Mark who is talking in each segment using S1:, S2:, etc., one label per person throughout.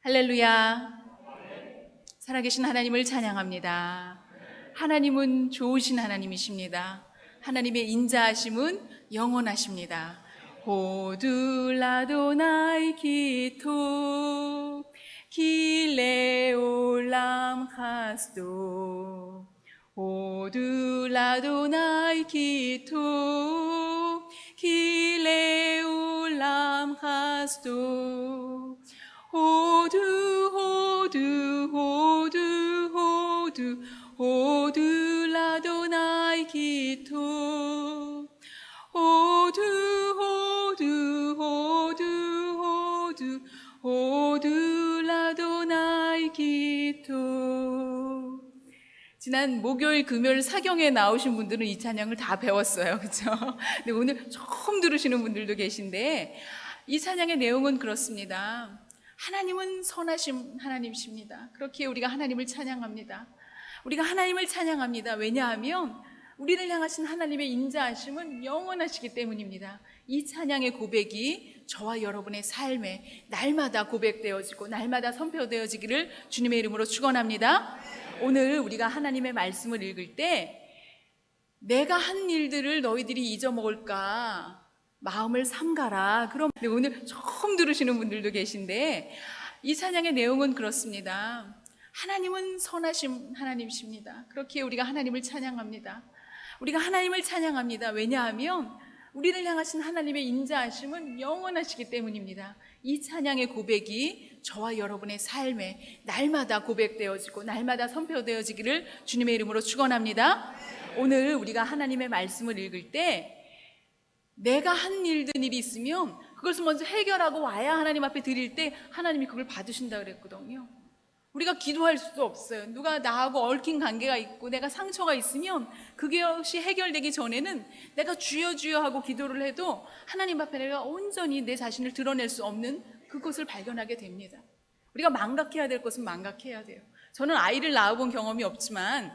S1: 할렐루야. 살아계신 하나님을 찬양합니다. 하나님은 좋으신 하나님이십니다. 하나님의 인자하심은 영원하십니다. 호둘라도나이 기토 길레올람 하스도 호둘라도나이 기토 길레올람 하스도 호두 라도나이 기토 호두 라도나이 기토. 지난 목요일 금요일 사경에 나오신 분들은 이 찬양을 다 배웠어요, 그렇죠? 근데 오늘 처음 들으시는 분들도 계신데 이 찬양의 내용은 그렇습니다. 하나님은 선하신 하나님이십니다. 그렇게 우리가 하나님을 찬양합니다. 우리가 하나님을 찬양합니다. 왜냐하면 우리를 향하신 하나님의 인자하심은 영원하시기 때문입니다. 이 찬양의 고백이 저와 여러분의 삶에 날마다 고백되어지고 날마다 선포되어지기를 주님의 이름으로 축원합니다. 오늘 우리가 하나님의 말씀을 읽을 때 내가 한 일들을 너희들이 잊어먹을까 마음을 삼가라. 그럼 오늘 처음 들으시는 분들도 계신데 이 찬양의 내용은 그렇습니다. 하나님은 선하신 하나님이십니다. 그렇게 우리가 하나님을 찬양합니다. 우리가 하나님을 찬양합니다. 왜냐하면 우리를 향하신 하나님의 인자하심은 영원하시기 때문입니다. 이 찬양의 고백이 저와 여러분의 삶에 날마다 고백되어지고 날마다 선포되어지기를 주님의 이름으로 축원합니다. 오늘 우리가 하나님의 말씀을 읽을 때 내가 한 일이 있으면 그것을 먼저 해결하고 와야 하나님 앞에 드릴 때 하나님이 그걸 받으신다 그랬거든요. 우리가 기도할 수도 없어요. 누가 나하고 얽힌 관계가 있고 내가 상처가 있으면 그것이 해결되기 전에는 내가 주여 주여 하고 기도를 해도 하나님 앞에 내가 온전히 내 자신을 드러낼 수 없는 그것을 발견하게 됩니다. 우리가 망각해야 될 것은 망각해야 돼요. 저는 아이를 낳아본 경험이 없지만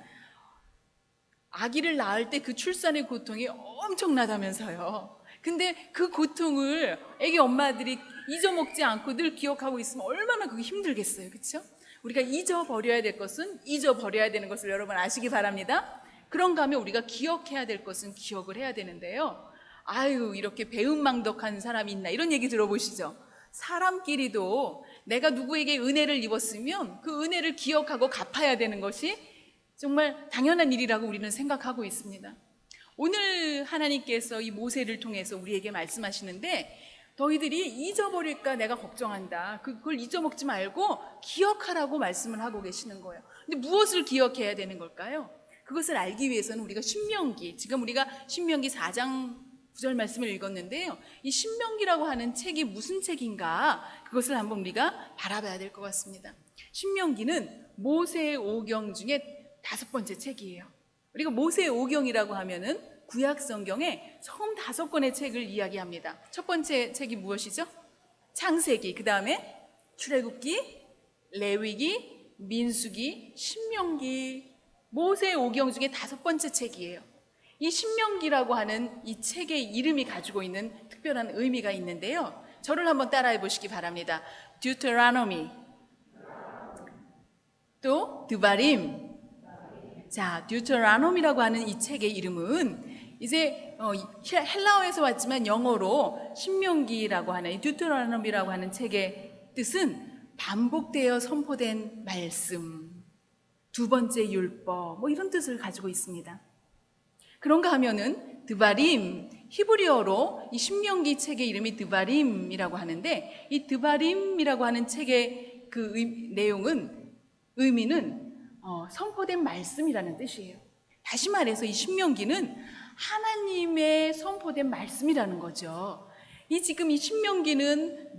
S1: 아기를 낳을 때 그 출산의 고통이 엄청나다면서요. 근데 그 고통을 애기 엄마들이 잊어먹지 않고 늘 기억하고 있으면 얼마나 그게 힘들겠어요. 그렇죠? 우리가 잊어버려야 될 것은 잊어버려야 되는 것을 여러분 아시기 바랍니다. 그런가 하면 우리가 기억해야 될 것은 기억을 해야 되는데요. 아유, 이렇게 배은망덕한 사람이 있나 이런 얘기 들어보시죠? 사람끼리도 내가 누구에게 은혜를 입었으면 그 은혜를 기억하고 갚아야 되는 것이 정말 당연한 일이라고 우리는 생각하고 있습니다. 오늘 하나님께서 이 모세를 통해서 우리에게 말씀하시는데 너희들이 잊어버릴까 내가 걱정한다. 그걸 잊어먹지 말고 기억하라고 말씀을 하고 계시는 거예요. 근데 무엇을 기억해야 되는 걸까요? 그것을 알기 위해서는 우리가 신명기, 지금 우리가 신명기 4장 9절 말씀을 읽었는데요. 이 신명기라고 하는 책이 무슨 책인가 그것을 한번 우리가 바라봐야 될 것 같습니다. 신명기는 모세의 오경 중에 5번째 책이에요. 우리가 모세의 오경이라고 하면은 구약 성경에 처음 5권의 책을 이야기합니다. 첫 번째 책이 무엇이죠? 창세기, 그 다음에 출애굽기, 레위기, 민수기, 신명기. 모세의 오경 중에 5번째 책이에요. 이 신명기라고 하는 이 책의 이름이 가지고 있는 특별한 의미가 있는데요. 저를 한번 따라해 보시기 바랍니다. 듀테라노미, 또 드바림. 자, 듀테라노미라고 하는 이 책의 이름은 이제 헬라어에서 왔지만 영어로 신명기라고 하는 이 듀테라노미라고 하는 책의 뜻은 반복되어 선포된 말씀, 두 번째 율법, 뭐 이런 뜻을 가지고 있습니다. 그런가 하면은 드바림, 히브리어로 이 신명기 책의 이름이 드바림이라고 하는데 이 드바림이라고 하는 책의 그 내용은 의미는 선포된 말씀이라는 뜻이에요. 다시 말해서 이 신명기는 하나님의 선포된 말씀이라는 거죠. 지금 이 신명기는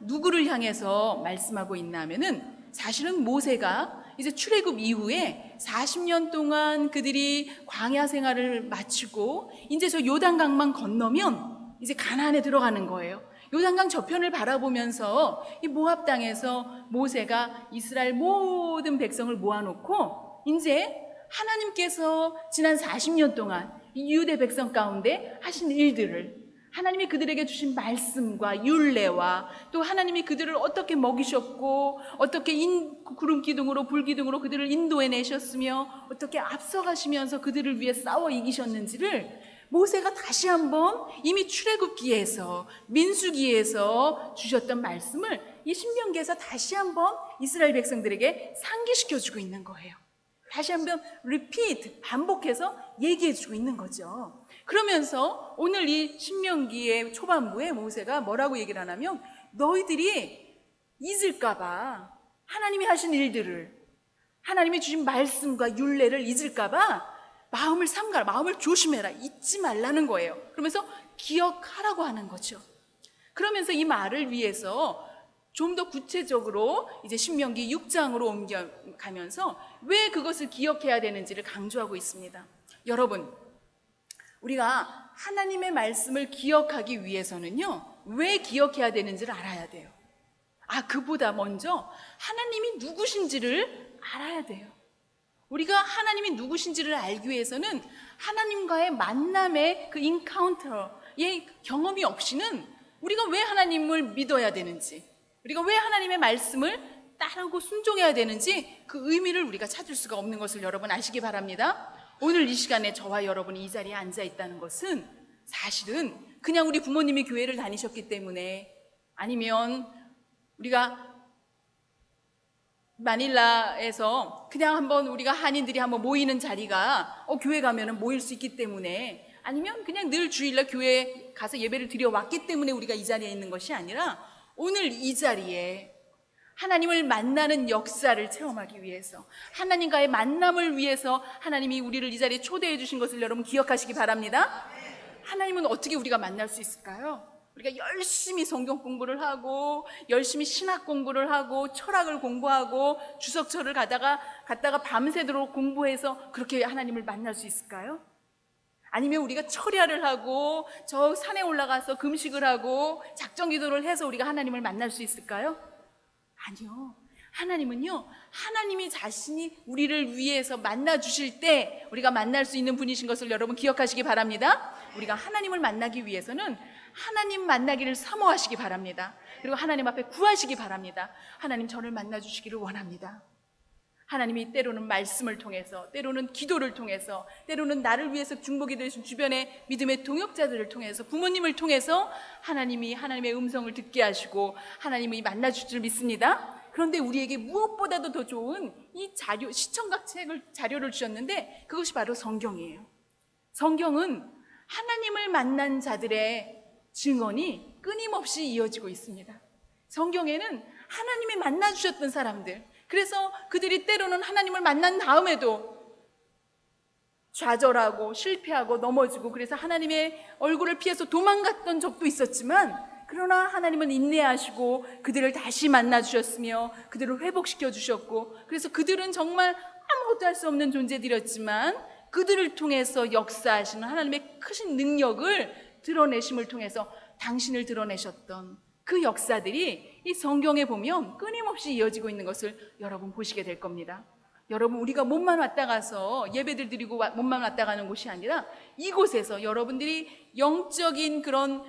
S1: 누구를 향해서 말씀하고 있나 하면은 사실은 모세가 이제 출애굽 이후에 40년 동안 그들이 광야 생활을 마치고 이제 저 요단강만 건너면 이제 가나안에 들어가는 거예요. 요단강 저편을 바라보면서 이 모압 땅에서 모세가 이스라엘 모든 백성을 모아놓고 이제 하나님께서 지난 40년 동안 이 유대 백성 가운데 하신 일들을 하나님이 그들에게 주신 말씀과 율례와 또 하나님이 그들을 어떻게 먹이셨고 어떻게 구름 기둥으로 불 기둥으로 그들을 인도해 내셨으며 어떻게 앞서가시면서 그들을 위해 싸워 이기셨는지를 모세가 다시 한번 이미 출애굽기에서 민수기에서 주셨던 말씀을 이 신명기에서 다시 한번 이스라엘 백성들에게 상기시켜주고 있는 거예요. 다시 한번 repeat, 반복해서 얘기해주고 있는 거죠. 그러면서 오늘 이 신명기의 초반부에 모세가 뭐라고 얘기를 하냐면 너희들이 잊을까봐 하나님이 하신 일들을 하나님이 주신 말씀과 율례를 잊을까봐 마음을 삼가라, 마음을 조심해라, 잊지 말라는 거예요. 그러면서 기억하라고 하는 거죠. 그러면서 이 말을 위해서 좀 더 구체적으로 이제 신명기 6장으로 옮겨가면서 왜 그것을 기억해야 되는지를 강조하고 있습니다. 여러분, 우리가 하나님의 말씀을 기억하기 위해서는요, 왜 기억해야 되는지를 알아야 돼요. 그보다 먼저 하나님이 누구신지를 알아야 돼요. 우리가 하나님이 누구신지를 알기 위해서는 하나님과의 만남의 그 인카운터의 경험이 없이는 우리가 왜 하나님을 믿어야 되는지, 우리가 왜 하나님의 말씀을 따르고 순종해야 되는지 그 의미를 우리가 찾을 수가 없는 것을 여러분 아시기 바랍니다. 오늘 이 시간에 저와 여러분이 이 자리에 앉아 있다는 것은 사실은 그냥 우리 부모님이 교회를 다니셨기 때문에, 아니면 우리가 마닐라에서 그냥 한번 우리가 한인들이 한번 모이는 자리가 교회 가면은 모일 수 있기 때문에, 아니면 그냥 늘 주일날 교회에 가서 예배를 드려왔기 때문에 우리가 이 자리에 있는 것이 아니라 오늘 이 자리에 하나님을 만나는 역사를 체험하기 위해서, 하나님과의 만남을 위해서 하나님이 우리를 이 자리에 초대해 주신 것을 여러분 기억하시기 바랍니다. 하나님은 어떻게 우리가 만날 수 있을까요? 우리가 열심히 성경 공부를 하고 열심히 신학 공부를 하고 철학을 공부하고 주석처를 갔다가 밤새도록 공부해서 그렇게 하나님을 만날 수 있을까요? 아니면 우리가 철야를 하고 저 산에 올라가서 금식을 하고 작정 기도를 해서 우리가 하나님을 만날 수 있을까요? 아니요. 하나님은요, 하나님이 자신이 우리를 위해서 만나 주실 때 우리가 만날 수 있는 분이신 것을 여러분 기억하시기 바랍니다. 우리가 하나님을 만나기 위해서는 하나님 만나기를 사모하시기 바랍니다. 그리고 하나님 앞에 구하시기 바랍니다. 하나님, 저를 만나 주시기를 원합니다. 하나님이 때로는 말씀을 통해서, 때로는 기도를 통해서, 때로는 나를 위해서 중보기 되신 주변의 믿음의 동역자들을 통해서, 부모님을 통해서 하나님이 하나님의 음성을 듣게 하시고 하나님이 만나 주실 줄 믿습니다. 그런데 우리에게 무엇보다도 더 좋은 이 자료, 시청각 자료를 주셨는데 그것이 바로 성경이에요. 성경은 하나님을 만난 자들의 증언이 끊임없이 이어지고 있습니다. 성경에는 하나님이 만나 주셨던 사람들, 그래서 그들이 때로는 하나님을 만난 다음에도 좌절하고 실패하고 넘어지고 그래서 하나님의 얼굴을 피해서 도망갔던 적도 있었지만, 그러나 하나님은 인내하시고 그들을 다시 만나 주셨으며 그들을 회복시켜 주셨고, 그래서 그들은 정말 아무것도 할 수 없는 존재들이었지만 그들을 통해서 역사하시는 하나님의 크신 능력을 드러내심을 통해서 당신을 드러내셨던 그 역사들이 이 성경에 보면 끊임없이 이어지고 있는 것을 여러분 보시게 될 겁니다. 여러분, 우리가 몸만 왔다 가서 예배들 드리고 몸만 왔다 가는 곳이 아니라 이곳에서 여러분들이 영적인 그런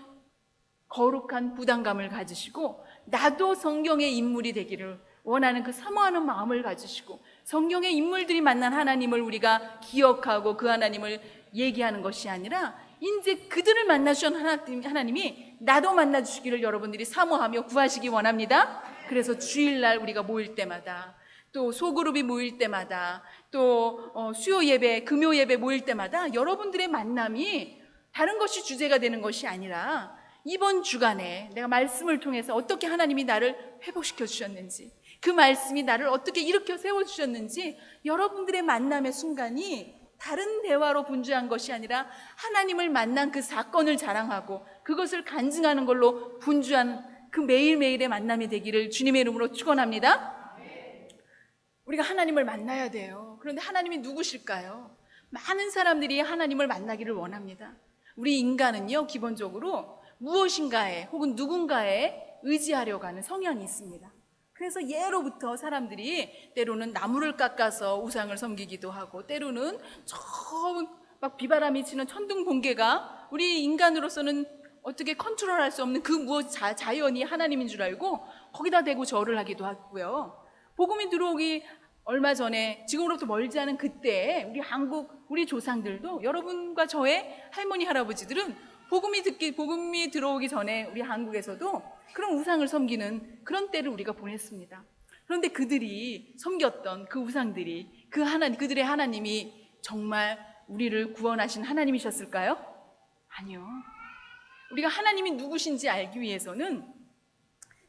S1: 거룩한 부담감을 가지시고 나도 성경의 인물이 되기를 원하는 그 사모하는 마음을 가지시고 성경의 인물들이 만난 하나님을 우리가 기억하고 그 하나님을 얘기하는 것이 아니라 이제 그들을 만나주신 하나님이 나도 만나주시기를 여러분들이 사모하며 구하시기 원합니다. 그래서 주일날 우리가 모일 때마다, 또 소그룹이 모일 때마다, 또 수요 예배, 금요 예배 모일 때마다 여러분들의 만남이 다른 것이 주제가 되는 것이 아니라 이번 주간에 내가 말씀을 통해서 어떻게 하나님이 나를 회복시켜 주셨는지, 그 말씀이 나를 어떻게 일으켜 세워주셨는지 여러분들의 만남의 순간이 다른 대화로 분주한 것이 아니라 하나님을 만난 그 사건을 자랑하고 그것을 간증하는 걸로 분주한 그 매일매일의 만남이 되기를 주님의 이름으로 축원합니다. 우리가 하나님을 만나야 돼요. 그런데 하나님이 누구실까요? 많은 사람들이 하나님을 만나기를 원합니다. 우리 인간은요, 기본적으로 무엇인가에 혹은 누군가에 의지하려고 하는 성향이 있습니다. 그래서 예로부터 사람들이 때로는 나무를 깎아서 우상을 섬기기도 하고, 때로는 저 막 비바람이 치는 천둥 번개가 우리 인간으로서는 어떻게 컨트롤할 수 없는 그 무엇 자연이 하나님인 줄 알고 거기다 대고 절을 하기도 하고요. 복음이 들어오기 얼마 전에, 지금으로부터 멀지 않은 그때 우리 한국 우리 조상들도, 여러분과 저의 할머니 할아버지들은 복음이 들어오기 전에 우리 한국에서도 그런 우상을 섬기는 그런 때를 우리가 보냈습니다. 그런데 그들이 섬겼던 그 우상들이, 그들의 하나님이 정말 우리를 구원하신 하나님이셨을까요? 아니요. 우리가 하나님이 누구신지 알기 위해서는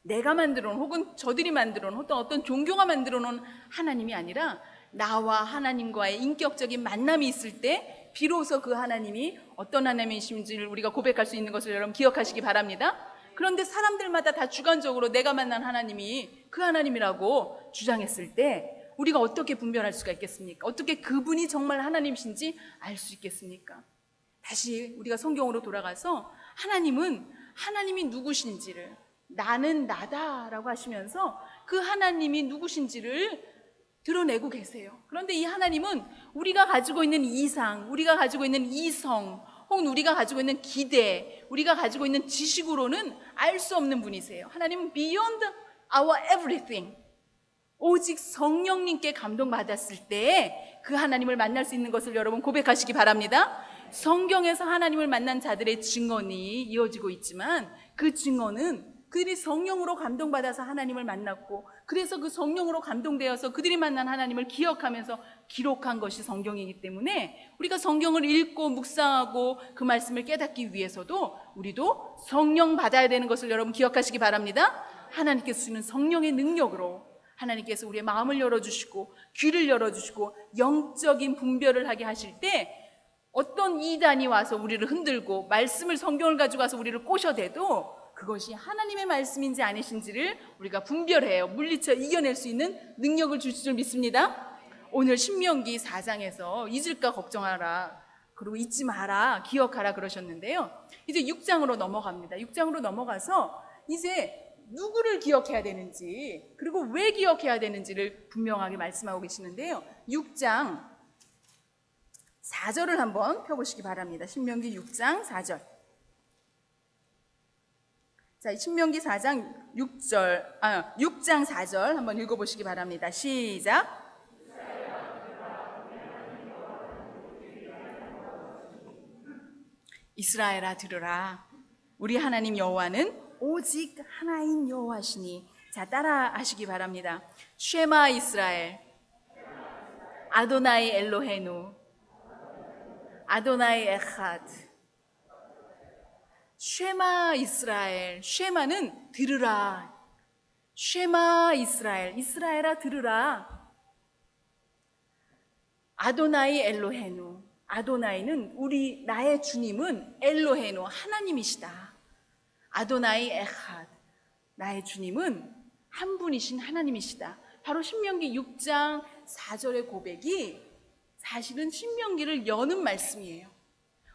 S1: 내가 만들어 놓은, 혹은 저들이 만들어 놓은, 어떤 종교가 만들어 놓은 하나님이 아니라 나와 하나님과의 인격적인 만남이 있을 때 비로소 그 하나님이 어떤 하나님이신지를 우리가 고백할 수 있는 것을 여러분 기억하시기 바랍니다. 그런데 사람들마다 다 주관적으로 내가 만난 하나님이 그 하나님이라고 주장했을 때 우리가 어떻게 분별할 수가 있겠습니까? 어떻게 그분이 정말 하나님이신지 알 수 있겠습니까? 다시 우리가 성경으로 돌아가서 하나님이 누구신지를, 나는 나다라고 하시면서 그 하나님이 누구신지를 드러내고 계세요. 그런데 이 하나님은 우리가 가지고 있는 이상, 우리가 가지고 있는 이성, 혹은 우리가 가지고 있는 기대, 우리가 가지고 있는 지식으로는 알 수 없는 분이세요. 하나님은 beyond our everything. 오직 성령님께 감동받았을 때 그 하나님을 만날 수 있는 것을 여러분 고백하시기 바랍니다. 성경에서 하나님을 만난 자들의 증언이 이어지고 있지만 그 증언은 그들이 성령으로 감동받아서 하나님을 만났고, 그래서 그 성령으로 감동되어서 그들이 만난 하나님을 기억하면서 기록한 것이 성경이기 때문에 우리가 성경을 읽고 묵상하고 그 말씀을 깨닫기 위해서도 우리도 성령 받아야 되는 것을 여러분 기억하시기 바랍니다. 하나님께서 주시는 성령의 능력으로 하나님께서 우리의 마음을 열어주시고 귀를 열어주시고 영적인 분별을 하게 하실 때 어떤 이단이 와서 우리를 흔들고 말씀을, 성경을 가지고 와서 우리를 꼬셔대도 그것이 하나님의 말씀인지 아니신지를 우리가 분별해요. 물리쳐 이겨낼 수 있는 능력을 주실 줄 믿습니다. 오늘 신명기 4장에서 잊을까 걱정하라, 그리고 잊지 마라, 기억하라 그러셨는데요. 이제 6장으로 넘어갑니다. 6장으로 넘어가서 이제 누구를 기억해야 되는지, 그리고 왜 기억해야 되는지를 분명하게 말씀하고 계시는데요. 6장 4절을 한번 펴보시기 바랍니다. 신명기 6장 4절. 자, 신명기 6장 4절 한번 읽어보시기 바랍니다. 시작. 이스라엘아 들으라. 우리 하나님 여호와는 오직 하나인 여호와시니. 자, 따라 하시기 바랍니다. 쉐마 이스라엘, 아도나이 엘로헤누, 아도나이 에하드. 쉐마 이스라엘, 쉐마는 들으라. 쉐마 이스라엘, 이스라엘아 들으라. 아도나이 엘로헤누, 아도나이는 나의 주님은 엘로헤누, 하나님이시다. 아도나이 에하드, 나의 주님은 한 분이신 하나님이시다. 바로 신명기 6장 4절의 고백이 사실은 신명기를 여는 말씀이에요.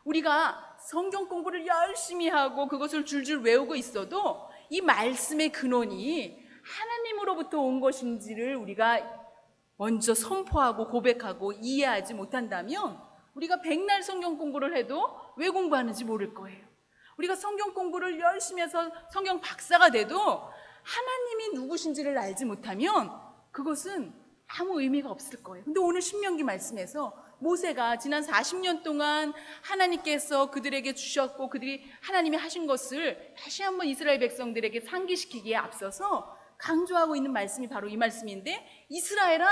S1: 우리가 성경 공부를 열심히 하고 그것을 줄줄 외우고 있어도 이 말씀의 근원이 하나님으로부터 온 것인지를 우리가 먼저 선포하고 고백하고 이해하지 못한다면 우리가 백날 성경 공부를 해도 왜 공부하는지 모를 거예요. 우리가 성경 공부를 열심히 해서 성경 박사가 돼도 하나님이 누구신지를 알지 못하면 그것은 아무 의미가 없을 거예요. 근데 오늘 신명기 말씀에서 모세가 지난 40년 동안 하나님께서 그들에게 주셨고 그들이 하나님이 하신 것을 다시 한번 이스라엘 백성들에게 상기시키기에 앞서서 강조하고 있는 말씀이 바로 이 말씀인데, 이스라엘아,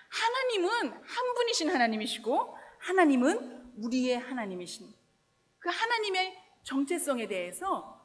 S1: 하나님은 한 분이신 하나님이시고 하나님은 우리의 하나님이신, 그 하나님의 정체성에 대해서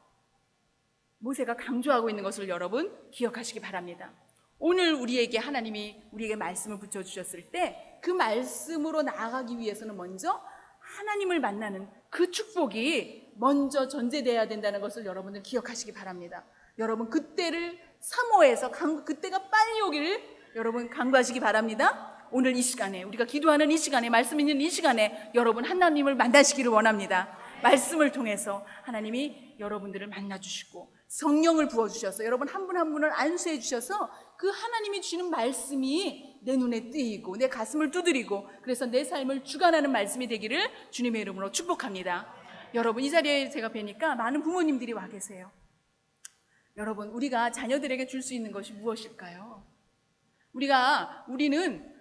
S1: 모세가 강조하고 있는 것을 여러분 기억하시기 바랍니다. 오늘 하나님이 우리에게 말씀을 붙여주셨을 때 그 말씀으로 나아가기 위해서는 먼저 하나님을 만나는 그 축복이 먼저 전제되어야 된다는 것을 여러분들 기억하시기 바랍니다. 여러분 그때를 사모해서 그때가 빨리 오기를 여러분 간구하시기 바랍니다. 오늘 이 시간에, 우리가 기도하는 이 시간에, 말씀 있는 이 시간에 여러분 하나님을 만나시기를 원합니다. 말씀을 통해서 하나님이 여러분들을 만나주시고 성령을 부어주셔서 여러분 한 분 한 분을 안수해 주셔서 그 하나님이 주시는 말씀이 내 눈에 띄이고 내 가슴을 두드리고 그래서 내 삶을 주관하는 말씀이 되기를 주님의 이름으로 축복합니다. 여러분, 이 자리에 제가 뵈니까 많은 부모님들이 와 계세요. 여러분, 우리가 자녀들에게 줄 수 있는 것이 무엇일까요? 우리는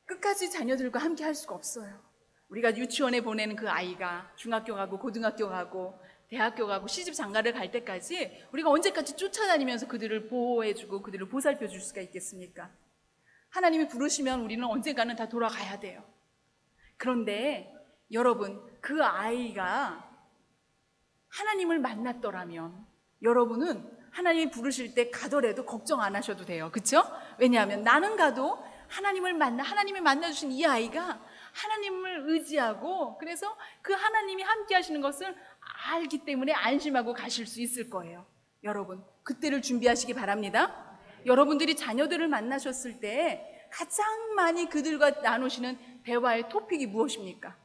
S1: 끝까지 자녀들과 함께 할 수가 없어요. 우리가 유치원에 보내는 그 아이가 중학교 가고 고등학교 가고 대학교 가고 시집 장가를 갈 때까지 우리가 언제까지 쫓아다니면서 그들을 보호해주고 그들을 보살펴 줄 수가 있겠습니까? 하나님이 부르시면 우리는 언젠가는 다 돌아가야 돼요. 그런데 여러분, 그 아이가 하나님을 만났더라면 여러분은 하나님이 부르실 때 가더라도 걱정 안 하셔도 돼요. 그렇죠? 왜냐하면 나는 가도 하나님이 만나주신 이 아이가 하나님을 의지하고 그래서 그 하나님이 함께 하시는 것을 알기 때문에 안심하고 가실 수 있을 거예요. 여러분, 그때를 준비하시기 바랍니다. 여러분들이 자녀들을 만나셨을 때 가장 많이 그들과 나누시는 대화의 토픽이 무엇입니까?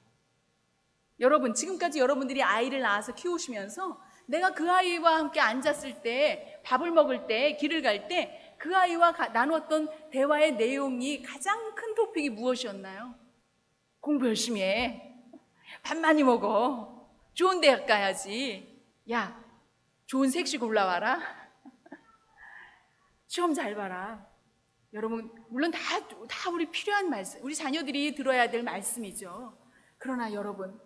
S1: 여러분, 지금까지 여러분들이 아이를 낳아서 키우시면서 내가 그 아이와 함께 앉았을 때, 밥을 먹을 때, 길을 갈 때 그 아이와 나누었던 대화의 내용이 가장 큰 토픽이 무엇이었나요? 공부 열심히 해. 밥 많이 먹어. 좋은 대학 가야지. 야, 좋은 색시 골라와라. 시험 잘 봐라. 여러분, 물론 다 우리 필요한 말씀, 우리 자녀들이 들어야 될 말씀이죠. 그러나 여러분,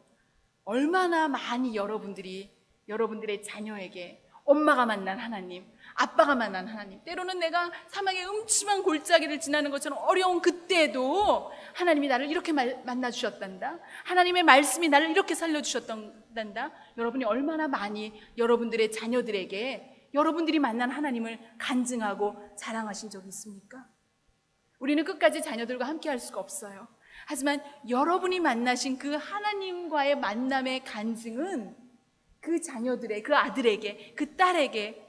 S1: 얼마나 많이 여러분들의 자녀에게 엄마가 만난 하나님, 아빠가 만난 하나님, 때로는 내가 사망의 음침한 골짜기를 지나는 것처럼 어려운 그때에도 하나님이 나를 이렇게 만나주셨단다, 하나님의 말씀이 나를 이렇게 살려주셨단다. 여러분이 얼마나 많이 여러분들의 자녀들에게 여러분들이 만난 하나님을 간증하고 자랑하신 적이 있습니까? 우리는 끝까지 자녀들과 함께 할 수가 없어요. 하지만 여러분이 만나신 그 하나님과의 만남의 간증은 그 자녀들의, 그 아들에게, 그 딸에게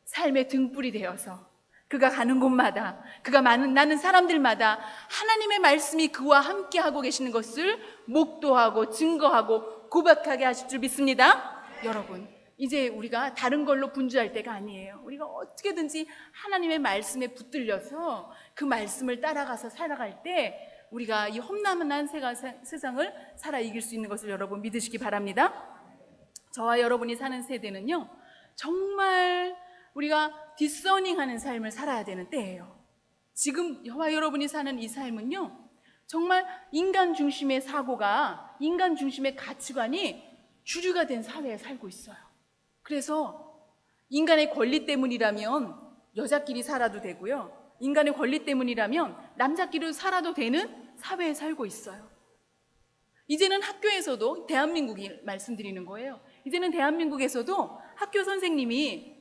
S1: 삶의 등불이 되어서 그가 가는 곳마다, 그가 만나는 사람들마다 하나님의 말씀이 그와 함께 하고 계시는 것을 목도하고 증거하고 고백하게 하실 줄 믿습니다. 여러분, 이제 우리가 다른 걸로 분주할 때가 아니에요. 우리가 어떻게든지 하나님의 말씀에 붙들려서 그 말씀을 따라가서 살아갈 때 우리가 이 험난한 세상을 살아 이길 수 있는 것을 여러분 믿으시기 바랍니다. 저와 여러분이 사는 세대는요, 정말 우리가 디서닝하는 삶을 살아야 되는 때예요. 지금 저와 여러분이 사는 이 삶은요, 정말 인간 중심의 사고가, 인간 중심의 가치관이 주류가 된 사회에 살고 있어요. 그래서 인간의 권리 때문이라면 여자끼리 살아도 되고요, 인간의 권리 때문이라면 남자끼리 살아도 되는 사회에 살고 있어요. 이제는 학교에서도, 대한민국이 말씀드리는 거예요, 이제는 대한민국에서도 학교 선생님이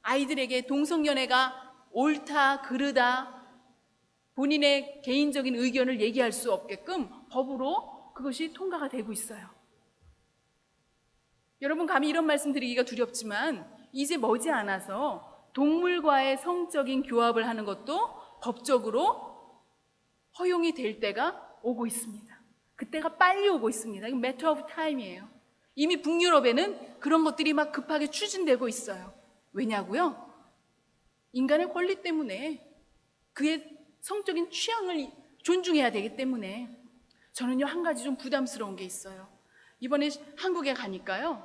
S1: 아이들에게 동성연애가 옳다, 그르다, 본인의 개인적인 의견을 얘기할 수 없게끔 법으로 그것이 통과가 되고 있어요. 여러분, 감히 이런 말씀 드리기가 두렵지만 이제 머지않아서 동물과의 성적인 교합을 하는 것도 법적으로 허용이 될 때가 오고 있습니다. 그때가 빨리 오고 있습니다. 이건 matter of time이에요. 이미 북유럽에는 그런 것들이 막 급하게 추진되고 있어요. 왜냐고요? 인간의 권리 때문에, 그의 성적인 취향을 존중해야 되기 때문에. 저는요, 한 가지 좀 부담스러운 게 있어요. 이번에 한국에 가니까요,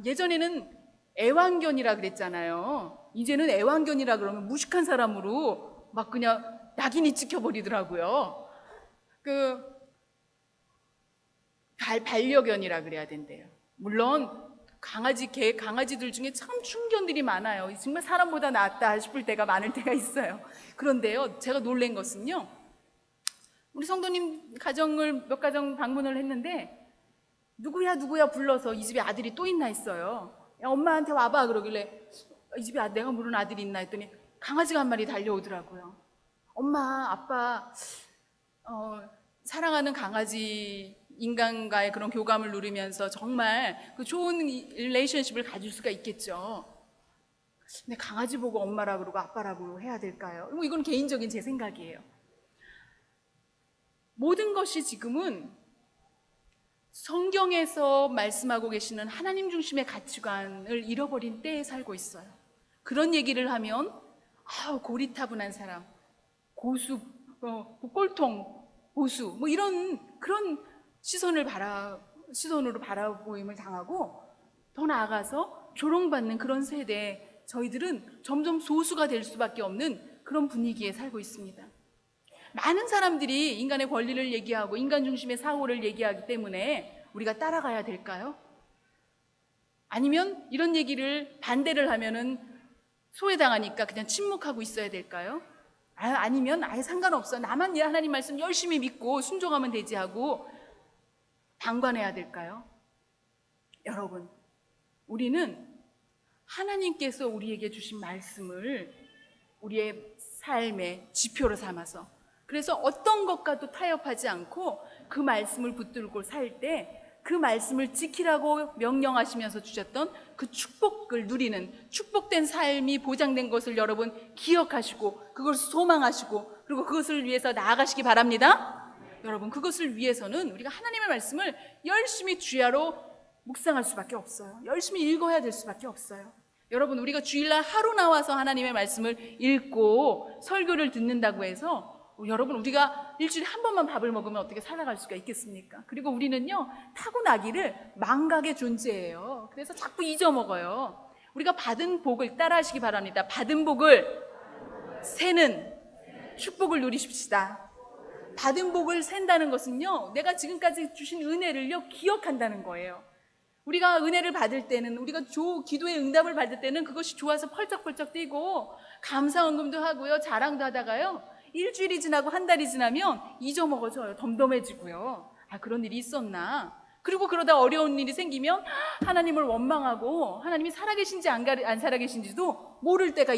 S1: 예전에는 애완견이라 그랬잖아요. 이제는 애완견이라 그러면 무식한 사람으로 막 그냥 낙인이 찍혀버리더라고요. 반려견이라 그래야 된대요. 물론 강아지들 중에 참 충견들이 많아요. 정말 사람보다 낫다 싶을 때가 많을 때가 있어요. 그런데요, 제가 놀란 것은요, 우리 성도님 가정을 몇 가정 방문을 했는데 누구야 불러서 이 집에 아들이 또 있나 했어요. 야, 엄마한테 와봐 그러길래 이 집에 내가 모르는 아들이 있나 했더니 강아지가 한 마리 달려오더라고요. 엄마, 아빠 사랑하는 강아지, 인간과의 그런 교감을 누리면서 정말 그 좋은 릴레이션십을 가질 수가 있겠죠. 근데 강아지 보고 엄마라 그러고 아빠라고 해야 될까요? 이건 개인적인 제 생각이에요. 모든 것이 지금은 성경에서 말씀하고 계시는 하나님 중심의 가치관을 잃어버린 때에 살고 있어요. 그런 얘기를 하면 고리타분한 사람, 고수, 꼴통, 보수, 이런 그런 시선을 시선으로 바라보임을 당하고 더 나아가서 조롱받는 그런 세대에 저희들은 점점 소수가 될 수밖에 없는 그런 분위기에 살고 있습니다. 많은 사람들이 인간의 권리를 얘기하고 인간 중심의 사고를 얘기하기 때문에 우리가 따라가야 될까요? 아니면 이런 얘기를 반대를 하면은 소외당하니까 그냥 침묵하고 있어야 될까요? 아니면 아예 상관없어, 나만 하나님 말씀 열심히 믿고 순종하면 되지 하고 방관해야 될까요? 여러분, 우리는 하나님께서 우리에게 주신 말씀을 우리의 삶의 지표로 삼아서, 그래서 어떤 것과도 타협하지 않고 그 말씀을 붙들고 살 때 그 말씀을 지키라고 명령하시면서 주셨던 그 축복을 누리는, 축복된 삶이 보장된 것을 여러분 기억하시고 그걸 소망하시고 그리고 그것을 위해서 나아가시기 바랍니다. 여러분, 그것을 위해서는 우리가 하나님의 말씀을 열심히 주야로 묵상할 수밖에 없어요. 열심히 읽어야 될 수밖에 없어요. 여러분, 우리가 주일날 하루 나와서 하나님의 말씀을 읽고 설교를 듣는다고 해서 여러분, 우리가 일주일에 한 번만 밥을 먹으면 어떻게 살아갈 수가 있겠습니까? 그리고 우리는요, 타고나기를 망각의 존재예요. 그래서 자꾸 잊어먹어요. 우리가 받은 복을 따라하시기 바랍니다. 받은 복을 세는 축복을 누리십시다. 받은 복을 센다는 것은요, 내가 지금까지 주신 은혜를요 기억한다는 거예요. 우리가 은혜를 받을 때는, 우리가 기도의 응답을 받을 때는 그것이 좋아서 펄쩍펄쩍 뛰고 감사헌금도 하고요, 자랑도 하다가요, 일주일이 지나고 한 달이 지나면 잊어먹어져요. 덤덤해지고요. 그런 일이 있었나? 그리고 그러다 어려운 일이 생기면 하나님을 원망하고 하나님이 살아계신지 안 살아계신지도 모를 때가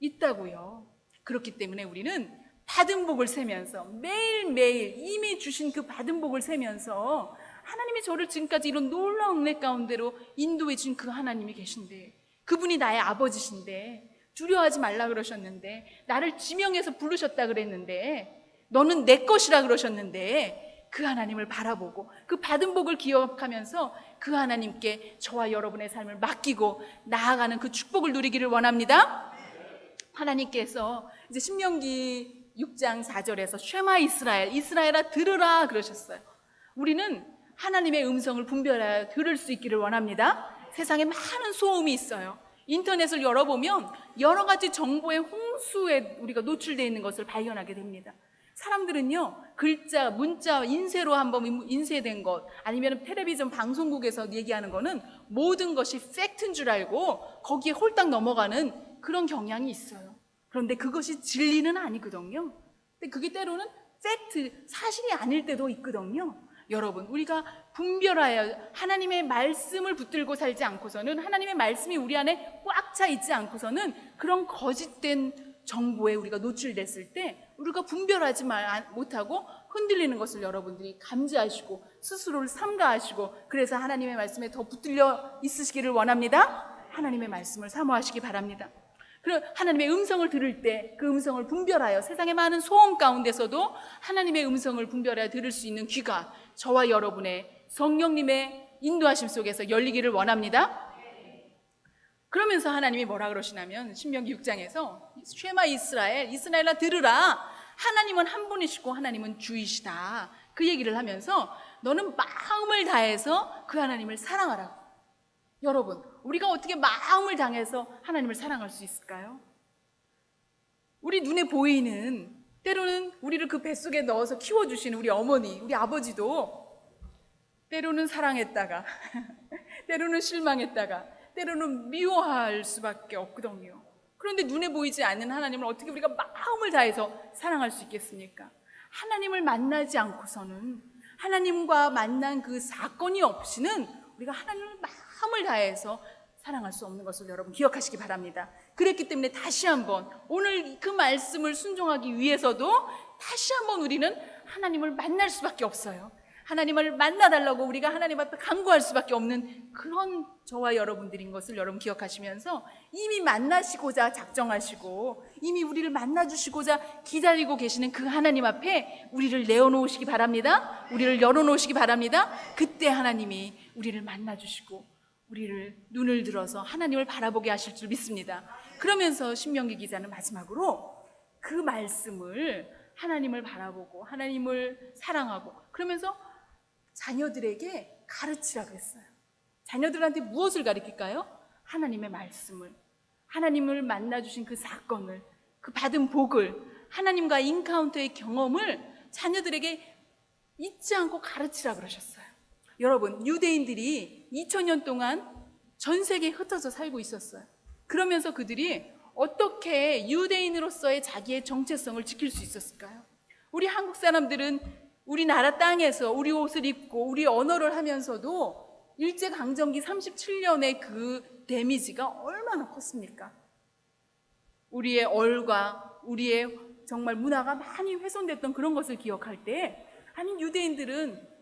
S1: 있다고요. 그렇기 때문에 우리는 받은 복을 세면서 매일매일 이미 주신 그 받은 복을 세면서 하나님이 저를 지금까지 이런 놀라운 은혜 가운데로 인도해 준 그 하나님이 계신데, 그분이 나의 아버지신데, 두려워하지 말라 그러셨는데, 나를 지명해서 부르셨다 그랬는데, 너는 내 것이라 그러셨는데, 그 하나님을 바라보고 그 받은 복을 기억하면서 그 하나님께 저와 여러분의 삶을 맡기고 나아가는 그 축복을 누리기를 원합니다. 하나님께서 이제 신명기 6장 4절에서 쉐마 이스라엘아 들으라 그러셨어요. 우리는 하나님의 음성을 분별하여 들을 수 있기를 원합니다. 세상에 많은 소음이 있어요. 인터넷을 열어보면 여러 가지 정보의 홍수에 우리가 노출되어 있는 것을 발견하게 됩니다. 사람들은요, 글자, 문자, 인쇄로 한번 인쇄된 것, 아니면 텔레비전 방송국에서 얘기하는 거는 모든 것이 팩트인 줄 알고 거기에 홀딱 넘어가는 그런 경향이 있어요. 그런데 그것이 진리는 아니거든요. 근데 그게 때로는 팩트, 사실이 아닐 때도 있거든요. 여러분, 우리가 분별하여 하나님의 말씀을 붙들고 살지 않고서는, 하나님의 말씀이 우리 안에 꽉 차 있지 않고서는 그런 거짓된 정보에 우리가 노출됐을 때 우리가 분별하지 못하고 흔들리는 것을 여러분들이 감지하시고 스스로를 삼가하시고, 그래서 하나님의 말씀에 더 붙들려 있으시기를 원합니다. 하나님의 말씀을 사모하시기 바랍니다. 그리고 하나님의 음성을 들을 때 그 음성을 분별하여, 세상의 많은 소음 가운데서도 하나님의 음성을 분별하여 들을 수 있는 귀가 저와 여러분의 성령님의 인도하심 속에서 열리기를 원합니다. 그러면서 하나님이 뭐라 그러시냐면 신명기 6장에서 쉐마 이스라엘아 들으라, 하나님은 한 분이시고 하나님은 주이시다, 그 얘기를 하면서 너는 마음을 다해서 그 하나님을 사랑하라고. 여러분, 우리가 어떻게 마음을 다해서 하나님을 사랑할 수 있을까요? 우리 눈에 보이는, 때로는 우리를 그 뱃속에 넣어서 키워주시는 우리 어머니, 우리 아버지도 때로는 사랑했다가 때로는 실망했다가 때로는 미워할 수밖에 없거든요. 그런데 눈에 보이지 않는 하나님을 어떻게 우리가 마음을 다해서 사랑할 수 있겠습니까? 하나님을 만나지 않고서는, 하나님과 만난 그 사건이 없이는 우리가 하나님을 마음을 다해서 사랑할 수 없는 것을 여러분 기억하시기 바랍니다. 그랬기 때문에 다시 한번 오늘 그 말씀을 순종하기 위해서도 다시 한번 우리는 하나님을 만날 수밖에 없어요. 하나님을 만나달라고 우리가 하나님 앞에 간구할 수밖에 없는 그런 저와 여러분들인 것을 여러분 기억하시면서, 이미 만나시고자 작정하시고 이미 우리를 만나주시고자 기다리고 계시는 그 하나님 앞에 우리를 내어놓으시기 바랍니다. 우리를 열어놓으시기 바랍니다. 그때 하나님이 우리를 만나주시고 우리를 눈을 들어서 하나님을 바라보게 하실 줄 믿습니다. 그러면서 신명기 기자는 마지막으로 그 말씀을, 하나님을 바라보고 하나님을 사랑하고, 그러면서 자녀들에게 가르치라고 했어요. 자녀들한테 무엇을 가르칠까요? 하나님의 말씀을, 하나님을 만나주신 그 사건을, 그 받은 복을, 하나님과 인카운터의 경험을 자녀들에게 잊지 않고 가르치라 그러셨어요. 여러분, 유대인들이 2000년 동안 전 세계에 흩어져 살고 있었어요. 그러면서 그들이 어떻게 유대인으로서의 자기의 정체성을 지킬 수 있었을까요? 우리 한국 사람들은 우리나라 땅에서 우리 옷을 입고 우리 언어를 하면서도 일제강점기 37년의 그 데미지가 얼마나 컸습니까? 우리의 얼과 우리의 정말 문화가 많이 훼손됐던 그런 것을 기억할 때, 아니 유대인들은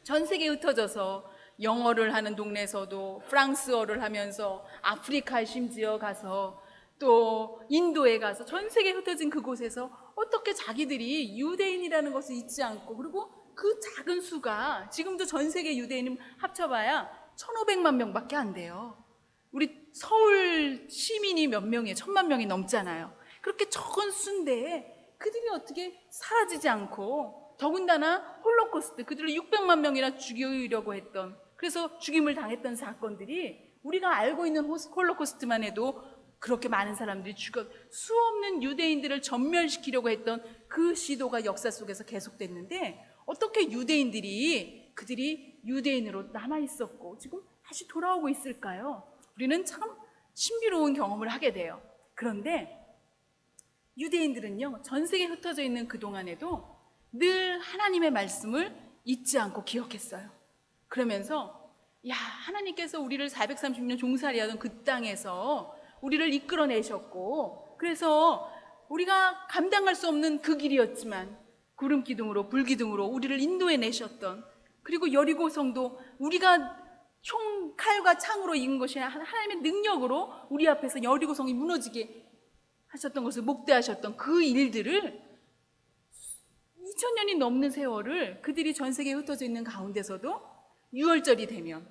S1: 전 세계에 흩어져서 영어를 하는 동네에서도 프랑스어를 하면서 아프리카에 심지어 가서 또 인도에 가서 전 세계에 흩어진 그곳에서 어떻게 자기들이 유대인이라는 것을 잊지 않고, 그리고 그 작은 수가 지금도 전 세계 유대인은 합쳐봐야 1500만 명밖에 안 돼요. 우리 서울 시민이 몇 명이에요? 1000만 명이 넘잖아요. 그렇게 적은 수인데 그들이 어떻게 사라지지 않고, 더군다나 홀로코스트, 그들을 600만 명이나 죽이려고 했던, 그래서 죽임을 당했던 사건들이 우리가 알고 있는 홀로코스트만 해도 그렇게 많은 사람들이 죽어 수없는 유대인들을 전멸시키려고 했던 그 시도가 역사 속에서 계속됐는데, 어떻게 유대인들이 그들이 유대인으로 남아있었고 지금 다시 돌아오고 있을까요? 우리는 참 신비로운 경험을 하게 돼요. 그런데 유대인들은요, 전 세계에 흩어져 있는 그동안에도 늘 하나님의 말씀을 잊지 않고 기억했어요. 그러면서 하나님께서 우리를 430년 종살이 하던 그 땅에서 우리를 이끌어내셨고, 그래서 우리가 감당할 수 없는 그 길이었지만 구름 기둥으로 불기둥으로 우리를 인도해 내셨던, 그리고 여리고성도 우리가 총 칼과 창으로 이긴 것이 하나님의 능력으로 우리 앞에서 여리고성이 무너지게 하셨던 것을 목도하셨던 그 일들을 2000년이 넘는 세월을 그들이 전 세계에 흩어져 있는 가운데서도 6월절이 되면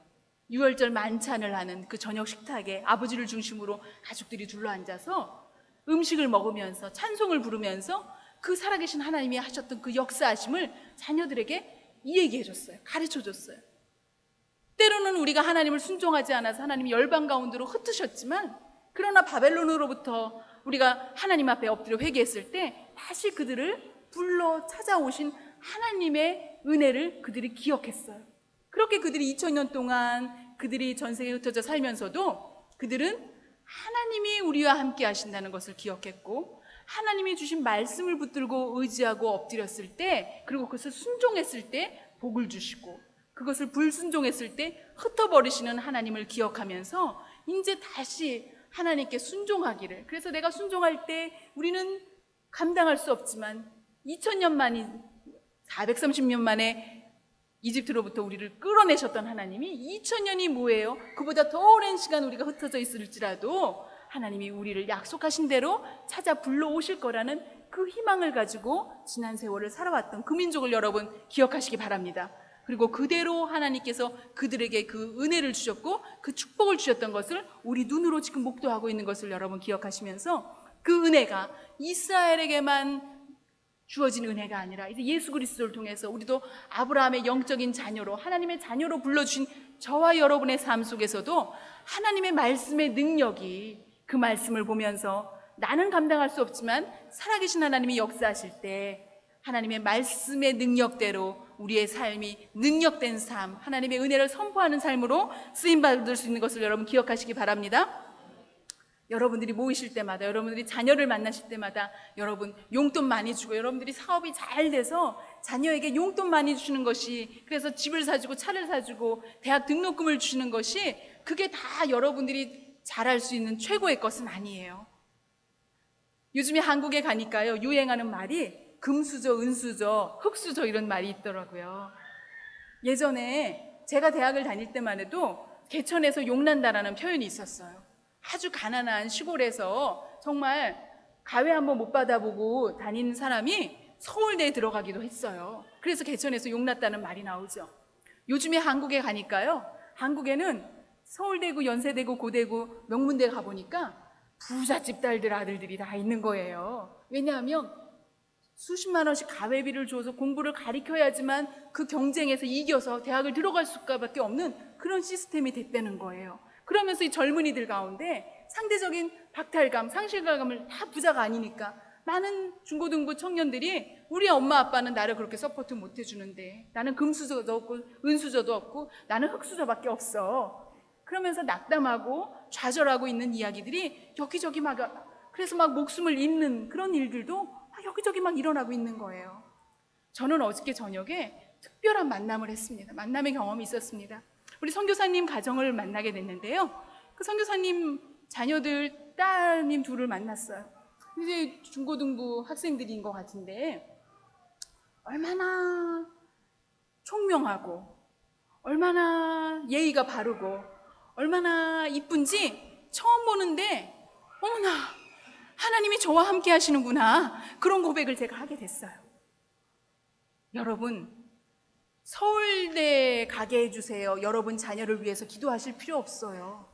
S1: 6월절 만찬을 하는 그 저녁 식탁에 아버지를 중심으로 가족들이 둘러앉아서 음식을 먹으면서 찬송을 부르면서 그 살아계신 하나님이 하셨던 그 역사하심을 자녀들에게 이야기해 줬어요. 가르쳐 줬어요. 때로는 우리가 하나님을 순종하지 않아서 하나님이 열방 가운데로 흩으셨지만, 그러나 바벨론으로부터 우리가 하나님 앞에 엎드려 회개했을 때 다시 그들을 불러 찾아오신 하나님의 은혜를 그들이 기억했어요. 그렇게 그들이 2000년 동안 그들이 전 세계에 흩어져 살면서도 그들은 하나님이 우리와 함께 하신다는 것을 기억했고, 하나님이 주신 말씀을 붙들고 의지하고 엎드렸을 때, 그리고 그것을 순종했을 때 복을 주시고, 그것을 불순종했을 때 흩어버리시는 하나님을 기억하면서 이제 다시 하나님께 순종하기를, 그래서 내가 순종할 때 우리는 감당할 수 없지만 2000년 만이 430년 만에 이집트로부터 우리를 끌어내셨던 하나님이 2000년이 뭐예요? 그보다 더 오랜 시간 우리가 흩어져 있을지라도 하나님이 우리를 약속하신 대로 찾아 불러오실 거라는 그 희망을 가지고 지난 세월을 살아왔던 그 민족을 여러분 기억하시기 바랍니다. 그리고 그대로 하나님께서 그들에게 그 은혜를 주셨고 그 축복을 주셨던 것을 우리 눈으로 지금 목도하고 있는 것을 여러분 기억하시면서, 그 은혜가 이스라엘에게만 주어진 은혜가 아니라 이제 예수 그리스도를 통해서 우리도 아브라함의 영적인 자녀로, 하나님의 자녀로 불러주신 저와 여러분의 삶 속에서도 하나님의 말씀의 능력이, 그 말씀을 보면서 나는 감당할 수 없지만 살아계신 하나님이 역사하실 때 하나님의 말씀의 능력대로 우리의 삶이 능력된 삶, 하나님의 은혜를 선포하는 삶으로 쓰임받을 수 있는 것을 여러분 기억하시기 바랍니다. 여러분들이 모이실 때마다, 여러분들이 자녀를 만나실 때마다 여러분 용돈 많이 주고, 여러분들이 사업이 잘 돼서 자녀에게 용돈 많이 주시는 것이, 그래서 집을 사주고 차를 사주고 대학 등록금을 주시는 것이, 그게 다 여러분들이 잘할 수 있는 최고의 것은 아니에요. 요즘에 한국에 가니까요, 유행하는 말이 금수저, 은수저, 흙수저 이런 말이 있더라고요. 예전에 제가 대학을 다닐 때만 해도 개천에서 용난다라는 표현이 있었어요. 아주 가난한 시골에서 정말 가회 한번 못 받아보고 다니는 사람이 서울대에 들어가기도 했어요. 그래서 개천에서 용났다는 말이 나오죠. 요즘에 한국에 가니까요, 한국에는 서울대고 연세대고 고대고 명문대 가보니까 부잣집 딸들 아들들이 다 있는 거예요. 왜냐하면 수십만 원씩 가회비를 줘서 공부를 가르쳐야지만 그 경쟁에서 이겨서 대학을 들어갈 수밖에 없는 그런 시스템이 됐다는 거예요. 그러면서 이 젊은이들 가운데 상대적인 박탈감, 상실감을 다 부자가 아니니까 많은 중고등부 청년들이 우리 엄마 아빠는 나를 그렇게 서포트 못 해주는데 나는 금수저도 없고 은수저도 없고 나는 흙수저밖에 없어. 그러면서 낙담하고 좌절하고 있는 이야기들이 여기저기 그래서 목숨을 잃는 그런 일들도 여기저기 일어나고 있는 거예요. 저는 어저께 저녁에 특별한 만남을 했습니다. 만남의 경험이 있었습니다. 우리 선교사님 가정을 만나게 됐는데요. 그 선교사님 자녀들 따님 둘을 만났어요. 이제 중고등부 학생들인 것 같은데 얼마나 총명하고 얼마나 예의가 바르고 얼마나 이쁜지 처음 보는데 어머나 하나님이 저와 함께 하시는구나, 그런 고백을 제가 하게 됐어요. 여러분, 서울대 가게 해주세요. 여러분 자녀를 위해서 기도하실 필요 없어요.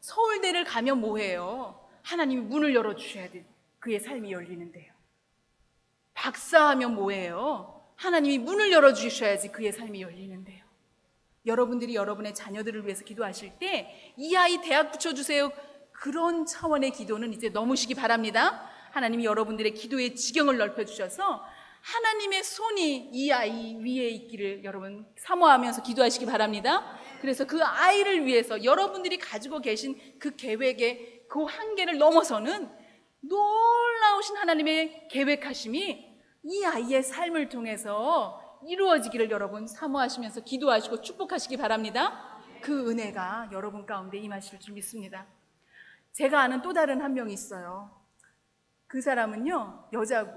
S1: 서울대를 가면 뭐해요? 하나님이 문을 열어주셔야 돼. 그의 삶이 열리는데요. 박사하면 뭐해요? 하나님이 문을 열어주셔야지 그의 삶이 열리는데요. 여러분들이 여러분의 자녀들을 위해서 기도하실 때 이 아이 대학 붙여주세요, 그런 차원의 기도는 이제 넘으시기 바랍니다. 하나님이 여러분들의 기도의 지경을 넓혀주셔서 하나님의 손이 이 아이 위에 있기를 여러분 사모하면서 기도하시기 바랍니다. 그래서 그 아이를 위해서 여러분들이 가지고 계신 그 계획의 그 한계를 넘어서는 놀라우신 하나님의 계획하심이 이 아이의 삶을 통해서 이루어지기를 여러분 사모하시면서 기도하시고 축복하시기 바랍니다. 그 은혜가 여러분 가운데 임하실 줄 믿습니다. 제가 아는 또 다른 한 명이 있어요. 그 사람은요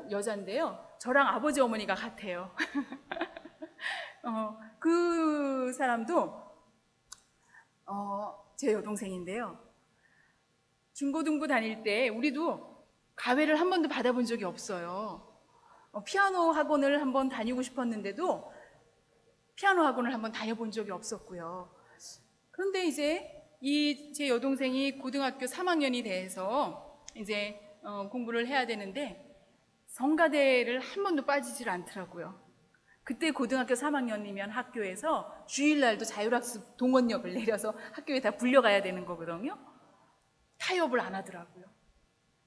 S1: 여자인데요, 저랑 아버지 어머니가 같아요. 그 사람도 제 여동생인데요, 중고등부 다닐 때 우리도 가회를 한 번도 받아본 적이 없어요. 피아노 학원을 한번 다니고 싶었는데도 피아노 학원을 한번 다녀본 적이 없었고요. 그런데 이제 제 여동생이 고등학교 3학년이 돼서 이제 공부를 해야 되는데 성가대를 한 번도 빠지질 않더라고요. 그때 고등학교 3학년이면 학교에서 주일날도 자율학습 동원령을 내려서 학교에 다 불려가야 되는 거거든요. 타협을 안 하더라고요.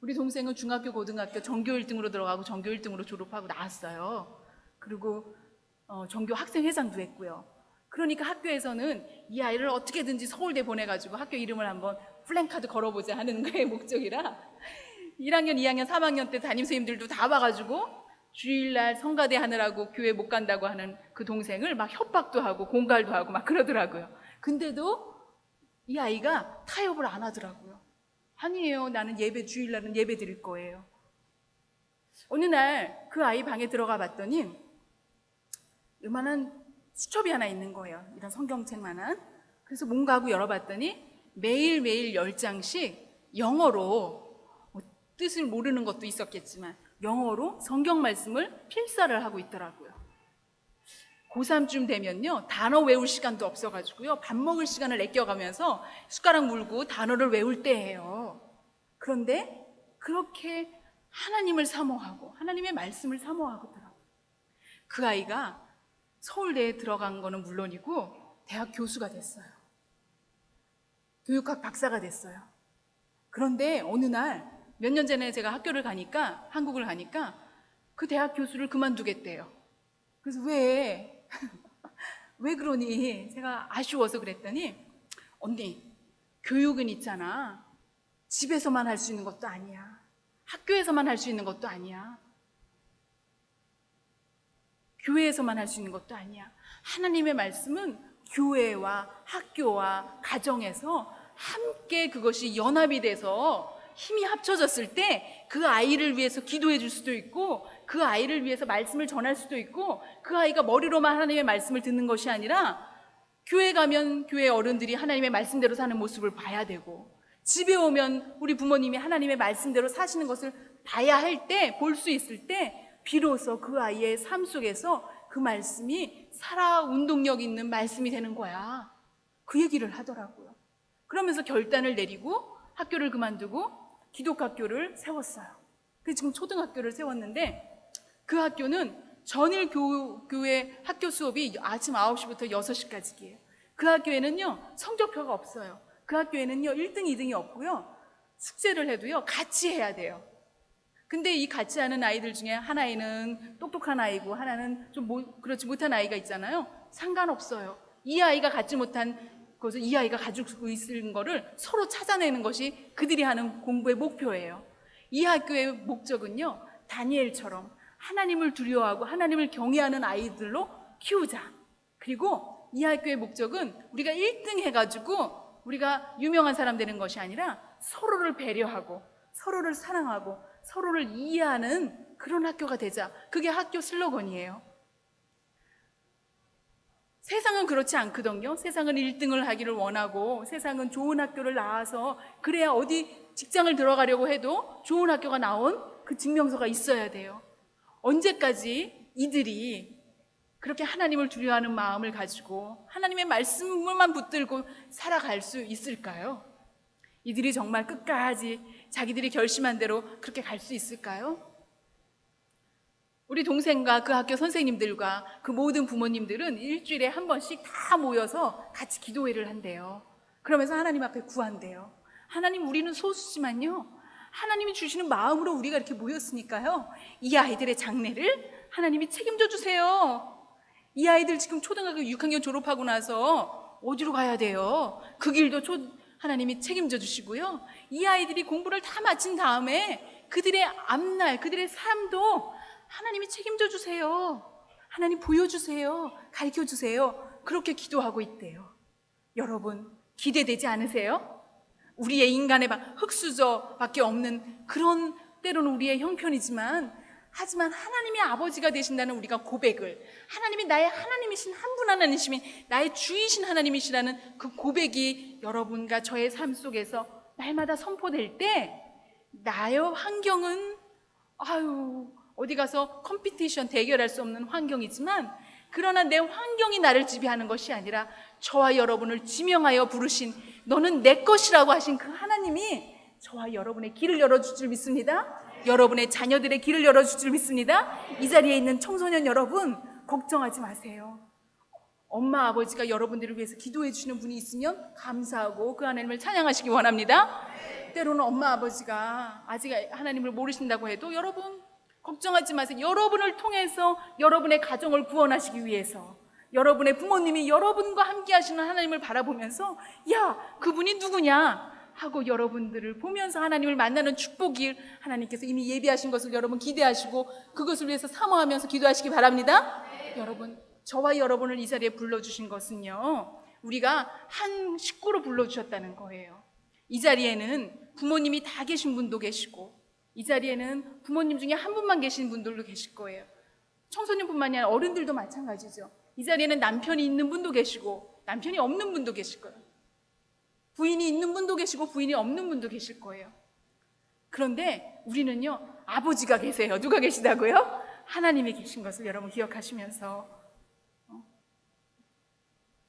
S1: 우리 동생은 중학교, 고등학교 전교 1등으로 들어가고 전교 1등으로 졸업하고 나왔어요. 그리고 전교 학생회장도 했고요. 그러니까 학교에서는 이 아이를 어떻게든지 서울대 보내가지고 학교 이름을 한번 플랜카드 걸어보자 하는 게 목적이라 1학년, 2학년, 3학년 때 담임선생님들도 다 와가지고 주일날 성가대 하느라고 교회 못 간다고 하는 그 동생을 막 협박도 하고 공갈도 하고 막 그러더라고요. 근데도 이 아이가 타협을 안 하더라고요. 아니에요, 나는 주일날은 예배 드릴 거예요. 어느 날 그 아이 방에 들어가 봤더니 요만한 수첩이 하나 있는 거예요. 이런 성경책만한. 그래서 뭔가 하고 열어봤더니 매일매일 10장씩 영어로, 뜻을 모르는 것도 있었겠지만 영어로 성경 말씀을 필사를 하고 있더라고요. 고3쯤 되면요 단어 외울 시간도 없어가지고요 밥 먹을 시간을 아껴가면서 숟가락 물고 단어를 외울 때예요. 그런데 그렇게 하나님을 사모하고 하나님의 말씀을 사모하고 더라고요. 그 아이가 서울대에 들어간 거는 물론이고 대학 교수가 됐어요. 교육학 박사가 됐어요. 그런데 어느 날 몇 년 전에 제가 한국을 가니까 그 대학 교수를 그만두겠대요. 그래서 왜 그러니? 제가 아쉬워서 그랬더니 언니, 교육은 있잖아. 집에서만 할 수 있는 것도 아니야. 학교에서만 할 수 있는 것도 아니야. 교회에서만 할 수 있는 것도 아니야. 하나님의 말씀은 교회와 학교와 가정에서 함께 그것이 연합이 돼서 힘이 합쳐졌을 때 그 아이를 위해서 기도해 줄 수도 있고 그 아이를 위해서 말씀을 전할 수도 있고 그 아이가 머리로만 하나님의 말씀을 듣는 것이 아니라 교회 가면 교회 어른들이 하나님의 말씀대로 사는 모습을 봐야 되고 집에 오면 우리 부모님이 하나님의 말씀대로 사시는 것을 봐야 할 때, 볼 수 있을 때 비로소 그 아이의 삶 속에서 그 말씀이 살아 운동력 있는 말씀이 되는 거야. 그 얘기를 하더라고요. 그러면서 결단을 내리고 학교를 그만두고 기독학교를 세웠어요. 그래서 지금 초등학교를 세웠는데 그 학교는 전일 교회 학교 수업이 아침 9시부터 6시까지예요. 그 학교에는요, 성적표가 없어요. 그 학교에는요, 1등, 2등이 없고요, 숙제를 해도요, 같이 해야 돼요. 근데 이 같이 하는 아이들 중에 하나는 똑똑한 아이고 하나는 좀 그렇지 못한 아이가 있잖아요. 상관없어요. 이 아이가 갖지 못한 것을 이 아이가 가지고 있는 거를 서로 찾아내는 것이 그들이 하는 공부의 목표예요. 이 학교의 목적은요, 다니엘처럼 하나님을 두려워하고 하나님을 경외하는 아이들로 키우자. 그리고 이 학교의 목적은 우리가 1등 해가지고 우리가 유명한 사람 되는 것이 아니라 서로를 배려하고 서로를 사랑하고 서로를 이해하는 그런 학교가 되자. 그게 학교 슬로건이에요. 세상은 그렇지 않거든요. 세상은 1등을 하기를 원하고 세상은 좋은 학교를 나와서 그래야 어디 직장을 들어가려고 해도 좋은 학교가 나온 그 증명서가 있어야 돼요. 언제까지 이들이 그렇게 하나님을 두려워하는 마음을 가지고 하나님의 말씀만 붙들고 살아갈 수 있을까요? 이들이 정말 끝까지 자기들이 결심한 대로 그렇게 갈 수 있을까요? 우리 동생과 그 학교 선생님들과 그 모든 부모님들은 일주일에 한 번씩 다 모여서 같이 기도회를 한대요. 그러면서 하나님 앞에 구한대요. 하나님, 우리는 소수지만요, 하나님이 주시는 마음으로 우리가 이렇게 모였으니까요, 이 아이들의 장래를 하나님이 책임져 주세요. 이 아이들 지금 초등학교 6학년 졸업하고 나서 어디로 가야 돼요? 그 길도 하나님이 책임져 주시고요, 이 아이들이 공부를 다 마친 다음에 그들의 앞날, 그들의 삶도 하나님이 책임져 주세요. 하나님 보여주세요. 가르쳐 주세요. 그렇게 기도하고 있대요. 여러분, 기대되지 않으세요? 우리의 인간의 흙수저밖에 없는 그런, 때로는 우리의 형편이지만, 하지만 하나님이 아버지가 되신다는 우리가 고백을, 하나님이 나의 하나님이신 한 분 하나님이시며 나의 주이신 하나님이시라는 그 고백이 여러분과 저의 삶 속에서 날마다 선포될 때, 나의 환경은 어디 가서 컴피티션, 대결할 수 없는 환경이지만, 그러나 내 환경이 나를 지배하는 것이 아니라 저와 여러분을 지명하여 부르신, 너는 내 것이라고 하신 그 하나님이 저와 여러분의 길을 열어줄 줄 믿습니다. 여러분의 자녀들의 길을 열어줄 줄 믿습니다. 이 자리에 있는 청소년 여러분, 걱정하지 마세요. 엄마 아버지가 여러분들을 위해서 기도해 주시는 분이 있으면 감사하고 그 하나님을 찬양하시기 원합니다. 때로는 엄마 아버지가 아직 하나님을 모르신다고 해도 여러분 걱정하지 마세요. 여러분을 통해서 여러분의 가정을 구원하시기 위해서, 여러분의 부모님이 여러분과 함께 하시는 하나님을 바라보면서, 야, 그분이 누구냐 하고 여러분들을 보면서 하나님을 만나는 축복이 하나님께서 이미 예비하신 것을 여러분 기대하시고 그것을 위해서 사모하면서 기도하시기 바랍니다. 여러분, 저와 여러분을 이 자리에 불러주신 것은요, 우리가 한 식구로 불러주셨다는 거예요. 이 자리에는 부모님이 다 계신 분도 계시고, 이 자리에는 부모님 중에 한 분만 계신 분들도 계실 거예요. 청소년뿐만이 아니라 어른들도 마찬가지죠. 이 자리에는 남편이 있는 분도 계시고 남편이 없는 분도 계실 거예요. 부인이 있는 분도 계시고 부인이 없는 분도 계실 거예요. 그런데 우리는요, 아버지가 계세요. 누가 계시다고요? 하나님이 계신 것을 여러분 기억하시면서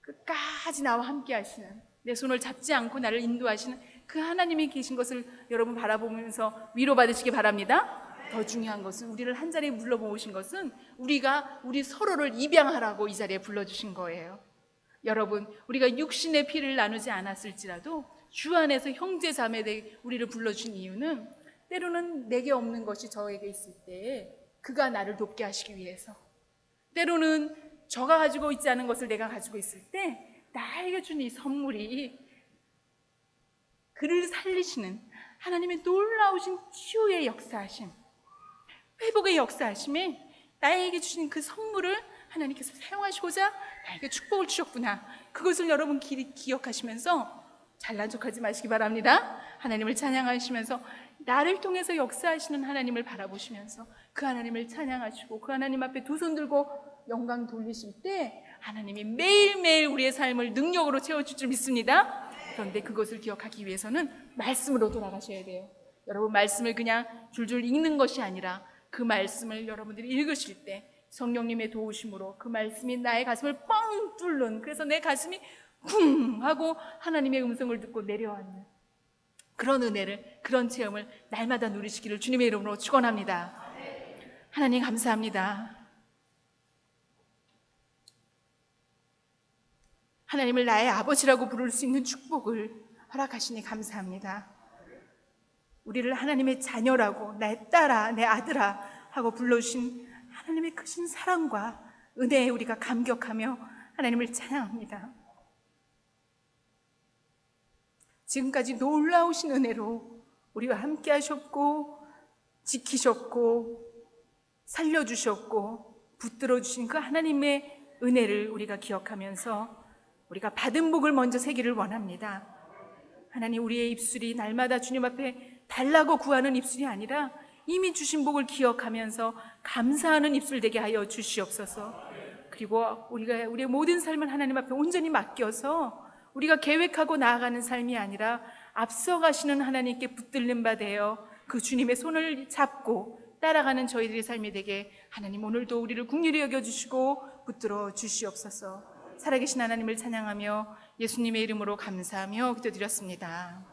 S1: 끝까지 나와 함께 하시는, 내 손을 잡지 않고 나를 인도하시는 그 하나님이 계신 것을 여러분 바라보면서 위로받으시기 바랍니다. 더 중요한 것은, 우리를 한 자리에 불러모으신 것은 우리 서로를 입양하라고 이 자리에 불러주신 거예요. 여러분, 우리가 육신의 피를 나누지 않았을지라도 주 안에서 형제 자매 우리를 불러주신 이유는, 때로는 내게 없는 것이 저에게 있을 때 그가 나를 돕게 하시기 위해서, 때로는 저가 가지고 있지 않은 것을 내가 가지고 있을 때 나에게 준 이 선물이 그를 살리시는 하나님의 놀라우신 치유의 역사하심, 회복의 역사하심에 나에게 주신 그 선물을 하나님께서 사용하시고자 나에게 축복을 주셨구나. 그것을 여러분 기억하시면서 잘난 척하지 마시기 바랍니다. 하나님을 찬양하시면서 나를 통해서 역사하시는 하나님을 바라보시면서 그 하나님을 찬양하시고 그 하나님 앞에 두 손 들고 영광 돌리실 때 하나님이 매일매일 우리의 삶을 능력으로 채워줄 줄 믿습니다. 그런데 그것을 기억하기 위해서는 말씀으로 돌아가셔야 돼요. 여러분, 말씀을 그냥 줄줄 읽는 것이 아니라 그 말씀을 여러분들이 읽으실 때 성령님의 도우심으로 그 말씀이 나의 가슴을 뻥 뚫는, 그래서 내 가슴이 쿵 하고 하나님의 음성을 듣고 내려앉는 그런 은혜를, 그런 체험을 날마다 누리시기를 주님의 이름으로 축원합니다. 하나님 감사합니다. 하나님을 나의 아버지라고 부를 수 있는 축복을 허락하시니 감사합니다. 우리를 하나님의 자녀라고, 내 딸아, 내 아들아 하고 불러주신 하나님의 크신 사랑과 은혜에 우리가 감격하며 하나님을 찬양합니다. 지금까지 놀라우신 은혜로 우리와 함께 하셨고 지키셨고 살려주셨고 붙들어 주신 그 하나님의 은혜를 우리가 기억하면서 우리가 받은 복을 먼저 세기를 원합니다. 하나님, 우리의 입술이 날마다 주님 앞에 달라고 구하는 입술이 아니라 이미 주신 복을 기억하면서 감사하는 입술 되게 하여 주시옵소서. 그리고 우리의 모든 삶을 하나님 앞에 온전히 맡겨서 우리가 계획하고 나아가는 삶이 아니라 앞서가시는 하나님께 붙들는 바 되어 그 주님의 손을 잡고 따라가는 저희들의 삶이 되게 하나님, 오늘도 우리를 긍휼히 여겨주시고 붙들어 주시옵소서. 살아계신 하나님을 찬양하며 예수님의 이름으로 감사하며 기도드렸습니다.